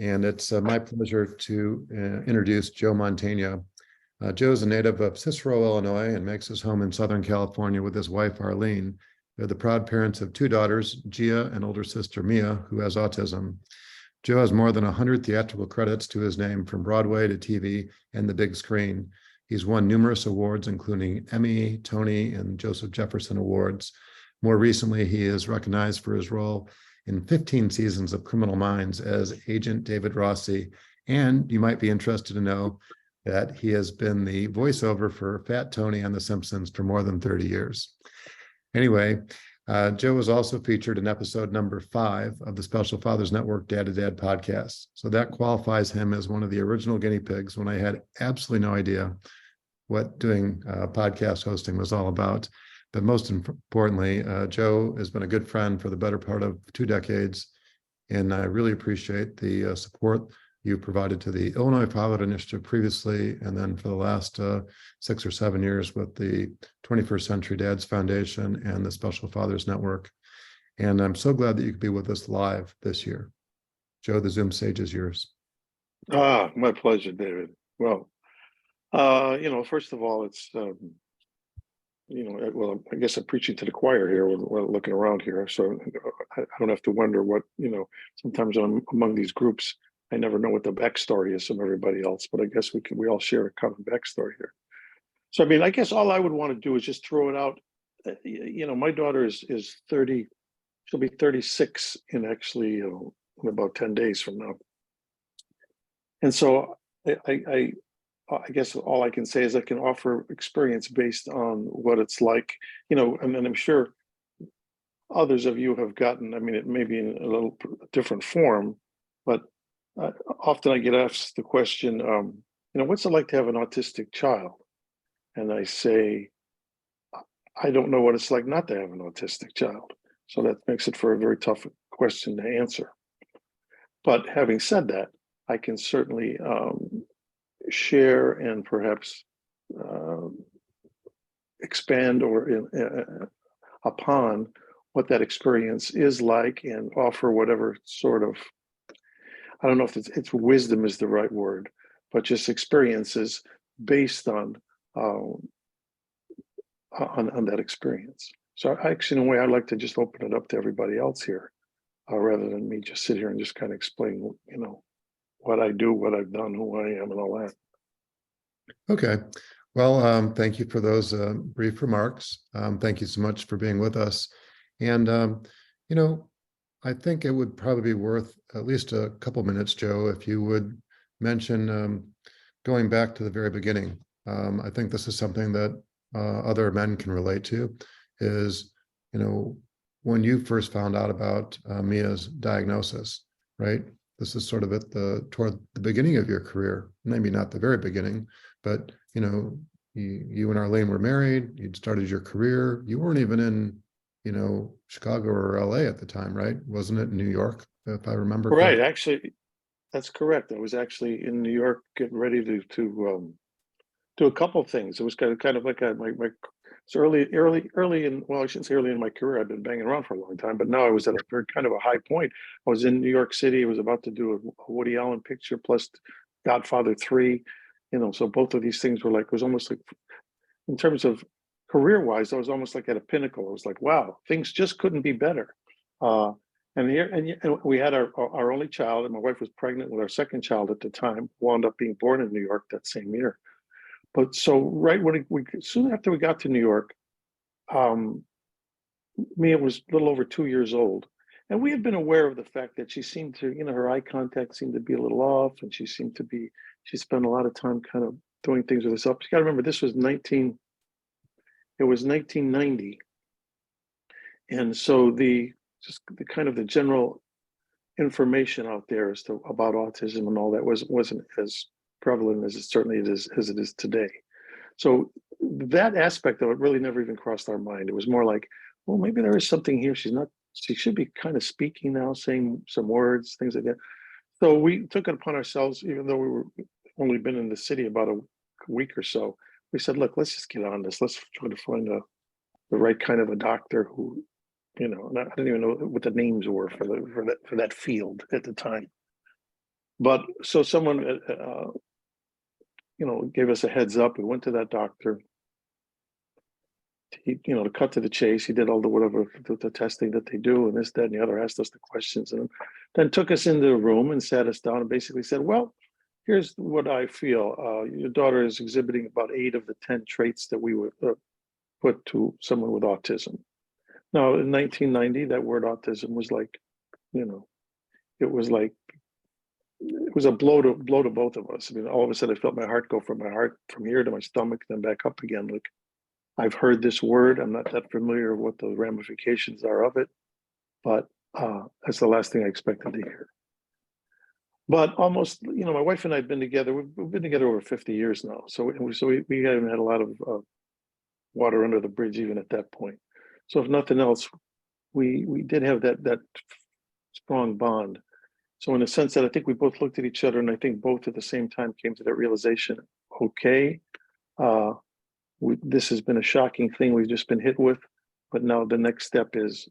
and it's my pleasure to introduce Joe Mantegna. Joe is a native of Cicero, Illinois, and makes his home in Southern California with his wife, Arlene. They're the proud parents of two daughters, Gia and older sister Mia, who has autism. Joe has more than 100 theatrical credits to his name, from Broadway to TV and the big screen. He's won numerous awards, including Emmy, Tony, and Joseph Jefferson Awards. More recently, he is recognized for his role in 15 seasons of Criminal Minds as Agent David Rossi. And you might be interested to know that he has been the voiceover for Fat Tony on The Simpsons for more than 30 years. Anyway, Joe was also featured in episode number 5 of the Special Fathers Network Dad podcast. So that qualifies him as one of the original guinea pigs when I had absolutely no idea what doing podcast hosting was all about. But most importantly, Joe has been a good friend for the better part of 2 decades. And I really appreciate the support you provided to the Illinois Fatherhood Initiative previously, and then for the last 6 or 7 years with the 21st Century Dads Foundation and the Special Fathers Network. And I'm so glad that you could be with us live this year. Joe, the Zoom stage is yours. My pleasure, David. Well, first of all, it's, I guess I'm preaching to the choir here when looking around here. So I don't have to wonder what, sometimes I'm among these groups, I never know what the backstory is from everybody else, but I guess we all share a common backstory here. So, I guess all I would want to do is just throw it out. My daughter is 30, she'll be 36 in actually, in about 10 days from now. And so I guess all I can say is I can offer experience based on what it's like, and I'm sure others of you have gotten, it may be in a little different form, but often I get asked the question, what's it like to have an autistic child? And I say, I don't know what it's like not to have an autistic child. So that makes it for a very tough question to answer. But having said that, I can certainly share and perhaps expand upon what that experience is like, and offer whatever sort of, I don't know if it's wisdom is the right word, but just experiences based on that experience. So actually, in a way, I'd like to just open it up to everybody else here, rather than me just sit here and just kind of explain, what I do, what I've done, who I am, and all that. Okay. Well, thank you for those brief remarks. Thank you so much for being with us. And, I think it would probably be worth at least a couple minutes, Joe, if you would mention going back to the very beginning. I think this is something that other men can relate to, is, when you first found out about Mia's diagnosis, right? This is sort of toward the beginning of your career, maybe not the very beginning, but, you and Arlene were married, you'd started your career, you weren't even in, Chicago or LA at the time, right? Wasn't it New York, if I remember Right. correctly? Actually, that's correct. I was actually in New York getting ready to do a couple of things. It was kind of like it's early in, well, I shouldn't say early in my career. I've been banging around for a long time, but now I was at a very kind of a high point. I was in New York City. I was about to do a Woody Allen picture plus Godfather 3, so both of these things were like, it was almost like, in terms of career-wise, I was almost like at a pinnacle. I was like, wow, things just couldn't be better. And we had our only child, and my wife was pregnant with our second child at the time, wound up being born in New York that same year. But so right when soon after we got to New York, Mia was a little over 2 years old. And we had been aware of the fact that she seemed to, her eye contact seemed to be a little off, and she spent a lot of time kind of doing things with herself. You got to remember, this was 1990. And so the kind of the general information out there about autism and all that wasn't as prevalent as it certainly is as it is today. So that aspect of it really never even crossed our mind. It was more like, well, maybe there is something here. She should be kind of speaking now, saying some words, things like that. So we took it upon ourselves, even though we were only been in the city about a week or so. We said, look, let's just get on this. Let's try to find the right kind of a doctor who, and I didn't even know what the names were for that field at the time. But so someone, gave us a heads up. We went to that doctor. He, to cut to the chase, he did all the whatever the testing that they do and this, that, and the other, asked us the questions, and then took us into the room and sat us down and basically said, well, here's what I feel. Your daughter is exhibiting about 8 of the 10 traits that we would put to someone with autism. Now, in 1990, that word autism was like, it was like, it was a blow to both of us. I mean, all of a sudden I felt my heart go from my heart from here to my stomach, then back up again. Like, I've heard this word. I'm not that familiar with what the ramifications are of it, but that's the last thing I expected to hear. But almost, my wife and I have been together. We've been together over 50 years now. So we haven't had a lot of water under the bridge even at that point. So if nothing else, we did have that strong bond. So in the sense that I think we both looked at each other, and I think both at the same time came to that realization, okay, this has been a shocking thing we've just been hit with, but now the next step is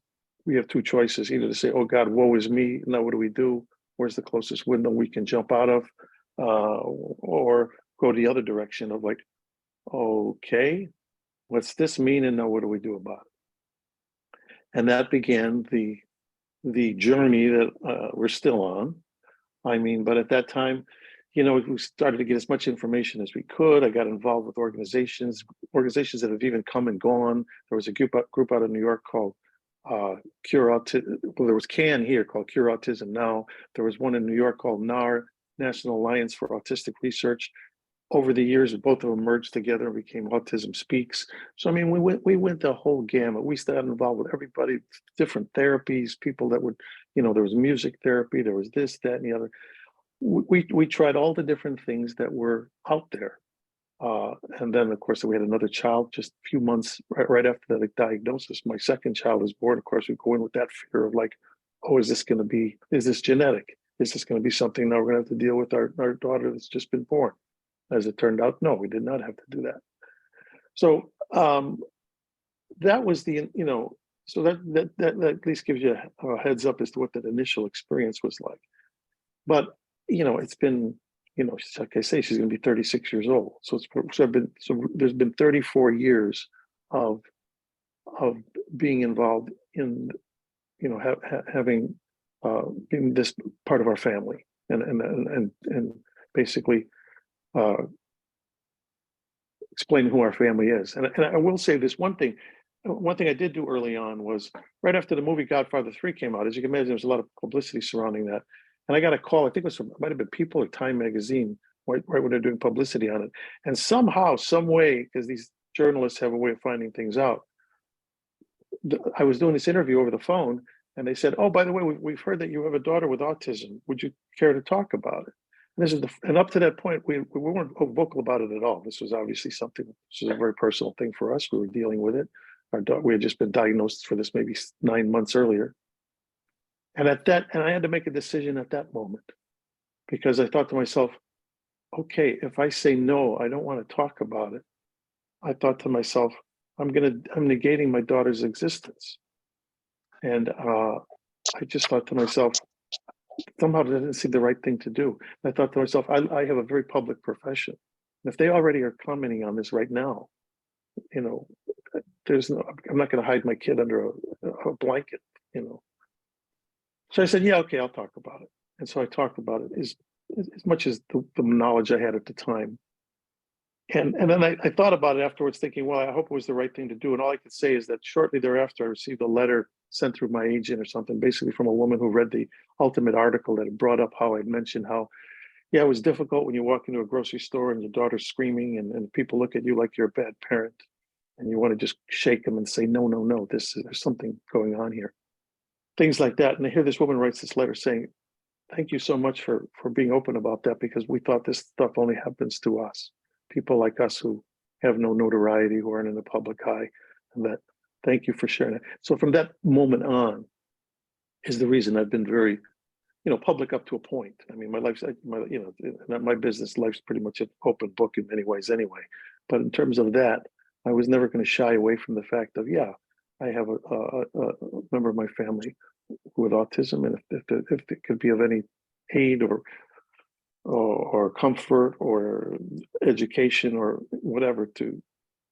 we have 2 choices, either to say, oh God, woe is me, now what do we do? Where's the closest window we can jump out of? Or go the other direction of like, okay, what's this mean? And now what do we do about it? And that began the journey that we're still on. I mean, but at that time, we started to get as much information as we could. I got involved with organizations that have even come and gone. There was a group out of New York called Cure Autism. Well, there was CAN here called Cure Autism Now. There was one in New York called NAR, National Alliance for Autistic Research. Over the years, both of them merged together and became Autism Speaks. So, I mean, we went the whole gamut. We started involved with everybody, different therapies, people that would, there was music therapy, there was this, that, and the other. We tried all the different things that were out there. And then, of course, we had another child just a few months right after the diagnosis. My second child was born. Of course, we go in with that fear of like, oh, is this genetic? Is this going to be something now we're going to have to deal with our daughter that's just been born? As it turned out, no, we did not have to do that. So that was so that at least gives you a heads up as to what that initial experience was like. But it's been, like I say, she's going to be 36 years old. So there's been 34 years of being involved in, having been this part of our family and basically explaining who our family is. And I will say this one thing I did do early on was right after the movie Godfather 3 came out, as you can imagine, there was a lot of publicity surrounding that. And I got a call, I think it might have been People or Time magazine, right when they're doing publicity on it. And somehow, some way, because these journalists have a way of finding things out, I was doing this interview over the phone, and they said, oh, by the way, we've heard that you have a daughter with autism. Would you care to talk about it? And up to that point, we weren't vocal about it at all. This was obviously this was a very personal thing for us. We were dealing with it. We had just been diagnosed for this maybe 9 months earlier. And I had to make a decision at that moment, because I thought to myself, okay, if I say no, I don't want to talk about it. I thought to myself, I'm negating my daughter's existence. And I just thought to myself, somehow that didn't seem the right thing to do. And I thought to myself, I have a very public profession. And if they already are commenting on this right now, I'm not going to hide my kid under a blanket, So I said, yeah, okay, I'll talk about it. And so I talked about it as much as the knowledge I had at the time. And then I thought about it afterwards, thinking, well, I hope it was the right thing to do. And all I could say is that shortly thereafter, I received a letter sent through my agent or something, basically from a woman who read the Ultimate article that had brought up how I'd mentioned how, yeah, it was difficult when you walk into a grocery store and your daughter's screaming and people look at you like you're a bad parent. And you want to just shake them and say, no, there's something going on here. Things like that. And I hear this woman writes this letter saying, thank you so much for being open about that, because we thought this stuff only happens to us. People like us who have no notoriety, who aren't in the public eye, and that thank you for sharing it. So from that moment on is the reason I've been very, public up to a point. I mean, my business life's pretty much an open book in many ways anyway. But in terms of that, I was never going to shy away from the fact of, yeah, I have a member of my family with autism, and if it could be of any aid or or comfort or education or whatever to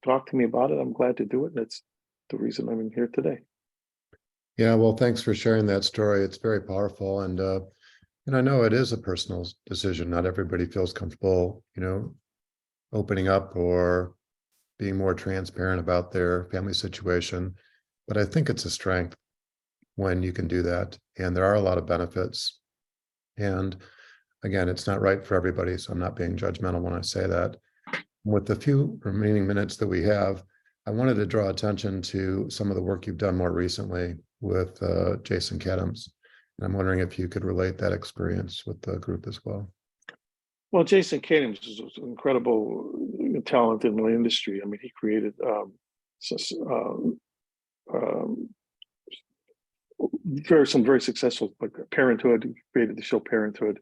talk to me about it, I'm glad to do it. And that's the reason I'm in here today. Yeah, well, thanks for sharing that story. It's very powerful, and I know it is a personal decision. Not everybody feels comfortable, opening up or being more transparent about their family situation. But I think it's a strength when you can do that. And there are a lot of benefits. And again, it's not right for everybody. So I'm not being judgmental when I say that. With the few remaining minutes that we have, I wanted to draw attention to some of the work you've done more recently with Jason Katims. And I'm wondering if you could relate that experience with the group as well. Well, Jason Katims is an incredible talent in the industry. I mean, he created some very successful, like Parenthood. He created the show Parenthood,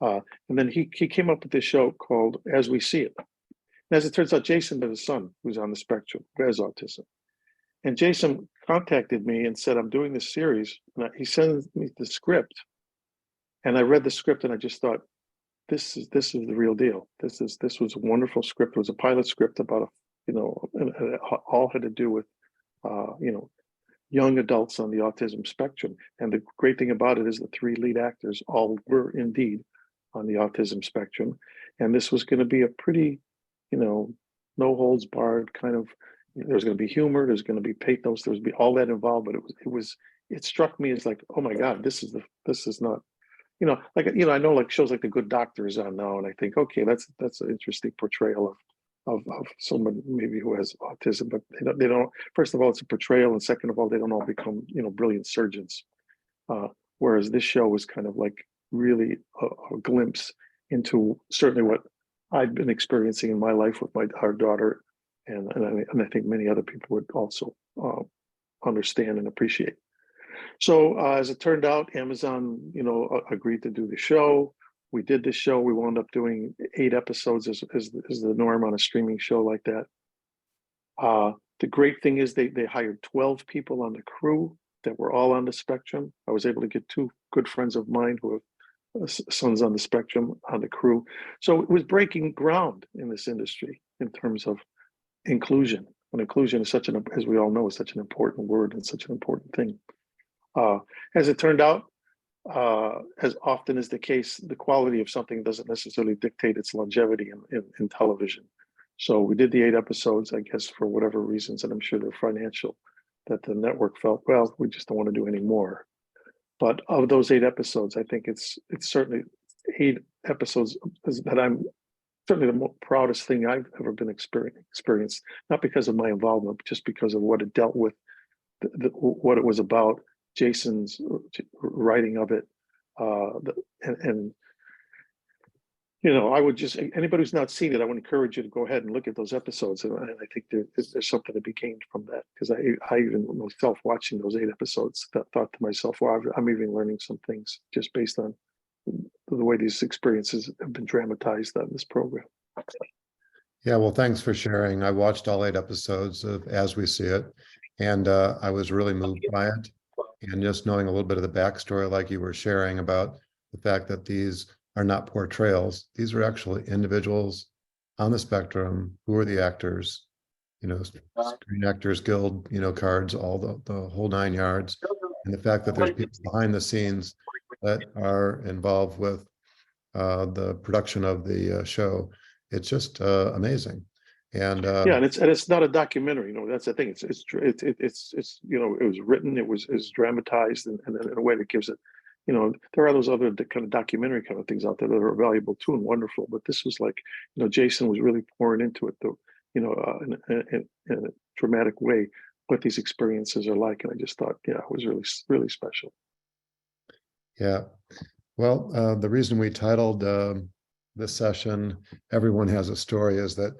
and then he came up with this show called As We See It. And as it turns out, Jason has a son who's on the spectrum, who has autism. And Jason contacted me and said, "I'm doing this series." And he sent me the script, and I read the script, and I just thought, this is the real deal. This was a wonderful script. It was a pilot script about and it all had to do with young adults on the autism spectrum. And the great thing about it is the three lead actors all were indeed on the autism spectrum, and this was going to be a pretty, no holds barred kind of. There's going to be humor. There's going to be pathos. There's going to be all that involved. But it struck me as like, oh my God, this is not. I know like shows like The Good Doctor is on now, and I think, okay, that's an interesting portrayal of someone maybe who has autism, but they don't. First of all, it's a portrayal, and second of all, they don't all become brilliant surgeons. Whereas this show was kind of like really a glimpse into certainly what I've been experiencing in my life with our daughter, and I think many other people would also understand and appreciate. So as it turned out, Amazon, agreed to do the show. We did the show. We wound up doing 8 episodes as the norm on a streaming show like that. The great thing is they hired 12 people on the crew that were all on the spectrum. I was able to get 2 good friends of mine who have sons on the spectrum on the crew. So it was breaking ground in this industry in terms of inclusion. And inclusion is as we all know, is such an important word and such an important thing. As it turned out, as often is the case, the quality of something doesn't necessarily dictate its longevity in television. So we did the 8 episodes, I guess, for whatever reasons, and I'm sure they're financial, that the network felt, well, we just don't want to do any more. But of those 8 episodes, I think it's certainly 8 episodes that I'm certainly the most proudest thing I've ever been experienced, not because of my involvement, but just because of what it dealt with, what it was about, Jason's writing of it, and I would just, anybody who's not seen it, I would encourage you to go ahead and look at those episodes, and I think there's something to be gained from that, because I even myself watching those 8 episodes thought to myself, well, I'm even learning some things just based on the way these experiences have been dramatized on this program. Yeah, well, thanks for sharing. I watched all 8 episodes of As We See It, and I was really moved by it. And just knowing a little bit of the backstory, like you were sharing about the fact that these are not portrayals, these are actually individuals on the spectrum who are the actors, Screen Actors Guild, cards, all the whole 9 yards. And the fact that there's people behind the scenes that are involved with the production of the show, it's just amazing. And yeah, and it's not a documentary. That's the thing. It's it was written, it was dramatized, and in a way that gives it. There are those other kind of documentary kind of things out there that are valuable too and wonderful. But this was like, Jason was really pouring into it, though, in a dramatic way, what these experiences are like, and I just thought, yeah, it was really, really special. Yeah, well, the reason we titled this session "Everyone Has a Story" is that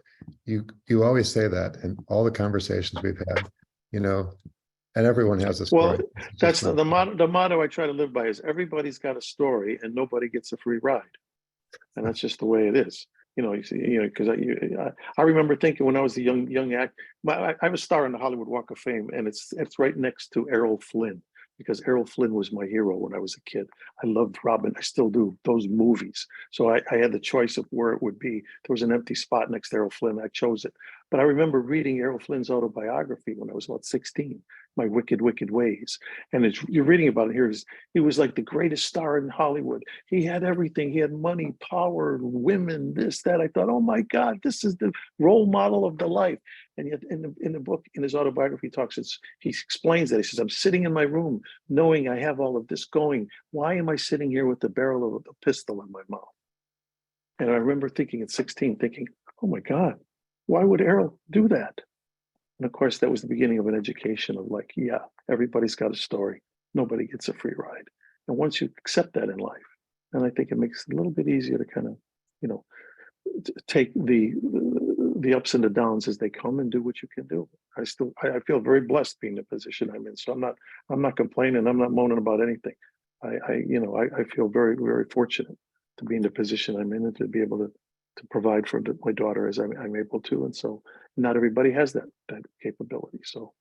you always say that in all the conversations we've had, and everyone has a story. Well, that's the motto I try to live by is everybody's got a story and nobody gets a free ride, and that's just the way it is. Because I remember thinking when I was a young act, I have a star on the Hollywood Walk of Fame, and it's right next to Errol Flynn. because Errol Flynn was my hero when I was a kid. I loved Robin. I still do, those movies. So I had the choice of where it would be. There was an empty spot next to Errol Flynn. I chose it. But I remember reading Errol Flynn's autobiography when I was about 16, My Wicked, Wicked Ways. And you're reading about it here. He was like the greatest star in Hollywood. He had everything. He had money, power, women, this, that. I thought, oh my God, this is the role model of the life. And yet in the book, in his autobiography he explains that. He says, I'm sitting in my room knowing I have all of this going. Why am I sitting here with the barrel of a pistol in my mouth? And I remember thinking at 16, oh my God, why would Errol do that? And of course, that was the beginning of an education of like, yeah, everybody's got a story. Nobody gets a free ride. And once you accept that in life, then I think it makes it a little bit easier to kind of, take the ups and the downs as they come and do what you can do. I feel very blessed being in the position I'm in. So I'm not complaining. I'm not moaning about anything. I feel very, very fortunate to be in the position I'm in and to be able to provide for my daughter as I'm able to. And so not everybody has that capability. So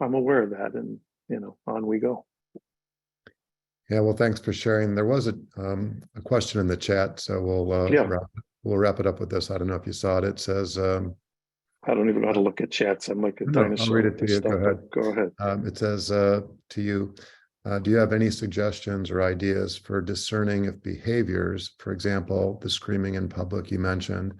I'm aware of that, and on we go. Yeah, well, thanks for sharing. There was a question in the chat, so we'll wrap it up with this. I don't know if you saw it. It says, I don't even know how to look at chats. I'm like a dinosaur. I'll read it to you. Go ahead. Go ahead. It says to you, do you have any suggestions or ideas for discerning if behaviors, for example, the screaming in public you mentioned,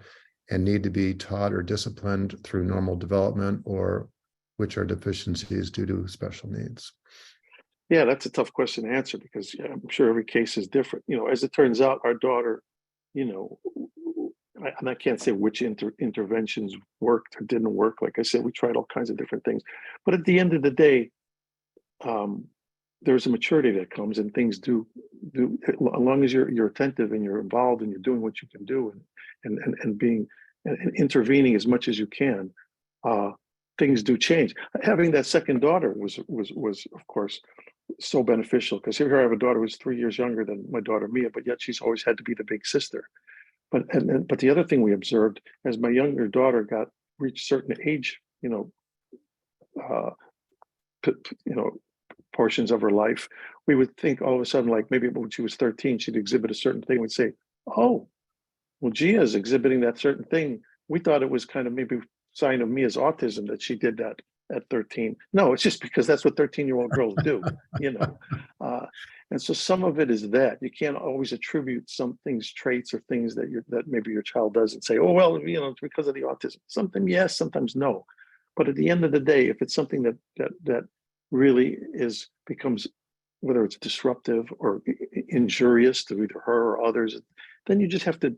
and need to be taught or disciplined through normal development, or which are deficiencies due to special needs? Yeah, that's a tough question to answer because I'm sure every case is different. As it turns out, our daughter, and I can't say which interventions worked or didn't work. Like I said, we tried all kinds of different things. But at the end of the day, there's a maturity that comes, and things do as long as you're attentive and you're involved and you're doing what you can do and being and intervening as much as you can, things do change. Having that second daughter was of course so beneficial, because here I have a daughter who's 3 years younger than my daughter Mia, but yet she's always had to be the big sister. But the other thing we observed as my younger daughter reached certain age, portions of her life, we would think all of a sudden, like maybe when she was 13, she'd exhibit a certain thing. We'd say, oh, well, Gia's exhibiting that certain thing. We thought it was kind of maybe a sign of Mia's autism that she did that at 13. No, it's just because that's what 13-year-old girls do, And so some of it is that you can't always attribute some things, traits or things that maybe your child does and say, oh, well, it's because of the autism. Sometimes yes, sometimes no. But at the end of the day, if it's something that really becomes, whether it's disruptive or injurious to either her or others, then you just have to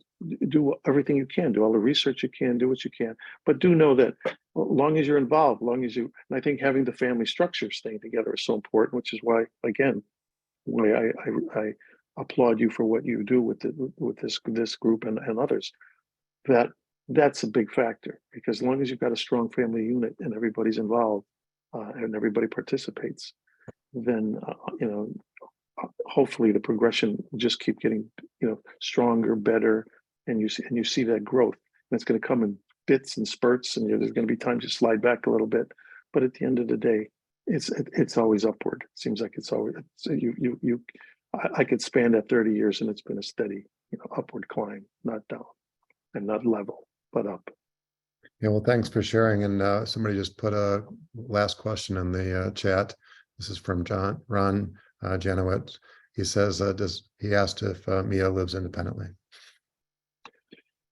do everything you can, do all the research you can, do what you can. But do know that as long as you're involved, and I think having the family structure staying together is so important, which is why, again, I applaud you for what you do with this group and others. That's a big factor, because as long as you've got a strong family unit and everybody's involved and everybody participates, then hopefully the progression will just keep getting stronger, better, and you see that growth. And it's going to come in bits and spurts, and there's going to be times you slide back a little bit, but at the end of the day, it's always upward. It seems like it's always I could span that 30 years, and it's been a steady upward climb, not down, and not level, but up. Yeah, well, thanks for sharing. And somebody just put a last question in the chat. This is from Ron Janowitz. He says, he asked if Mia lives independently?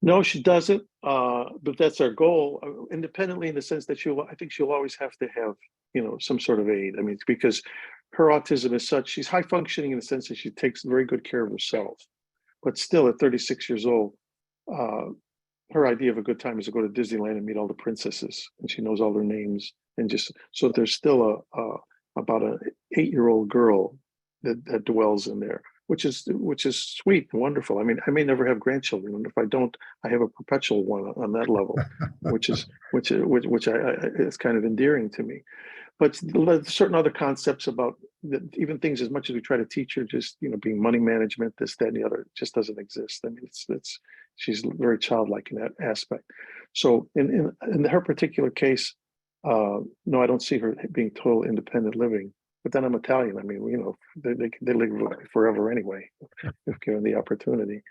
No, she doesn't. But that's our goal. Independently, in the sense that I think she'll always have to have, some sort of aid. I mean, it's because her autism is such, she's high functioning in the sense that she takes very good care of herself. But still, at 36 years old, her idea of a good time is to go to Disneyland and meet all the princesses, and she knows all their names. And just so there's still about an 8-year-old girl that dwells in there, which is sweet and wonderful. I mean, I may never have grandchildren, and if I don't, I have a perpetual one on that level, which is kind of endearing to me. But certain other concepts about even things, as much as we try to teach her, just being money management, this, that, and the other, just doesn't exist. I mean, she's very childlike in that aspect. So in her particular case, no, I don't see her being total independent living. but then I'm Italian. I mean, they live forever anyway, if given the opportunity.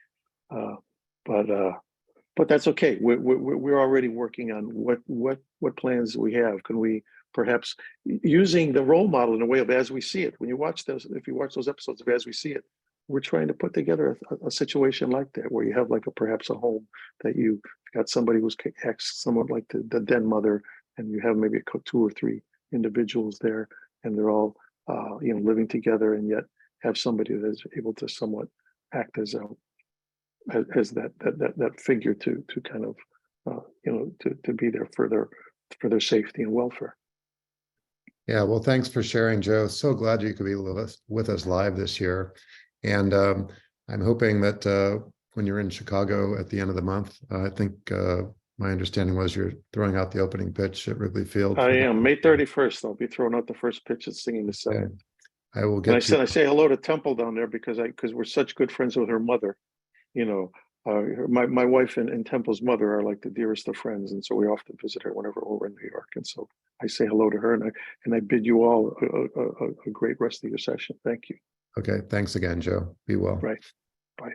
But that's okay. We're already working on what plans we have. Can we perhaps using the role model in a way of As We See It? When you watch those, if you watch those episodes of As We See It, we're trying to put together a situation like that, where you have like perhaps a home that you got somebody who's someone like the den mother, and you have maybe 2 or 3 individuals there, and they're all living together, and yet have somebody that's able to somewhat act as that figure to kind of to be there for their safety and welfare. Yeah, well, thanks for sharing, Joe. So glad you could be with us live this year. And I'm hoping that when you're in Chicago at the end of the month, I think my understanding was you're throwing out the opening pitch at Wrigley Field. I am. May 31st, I'll be throwing out the first pitch and singing the second. Okay. I will And I get you. say hello to Temple down there because we're such good friends with her mother. My wife and Temple's mother are like the dearest of friends, and so we often visit her whenever we're in New York. And so I say hello to her, and I bid you all a great rest of your session. Thank you. Okay, thanks again, Joe. Be well. Right. Bye.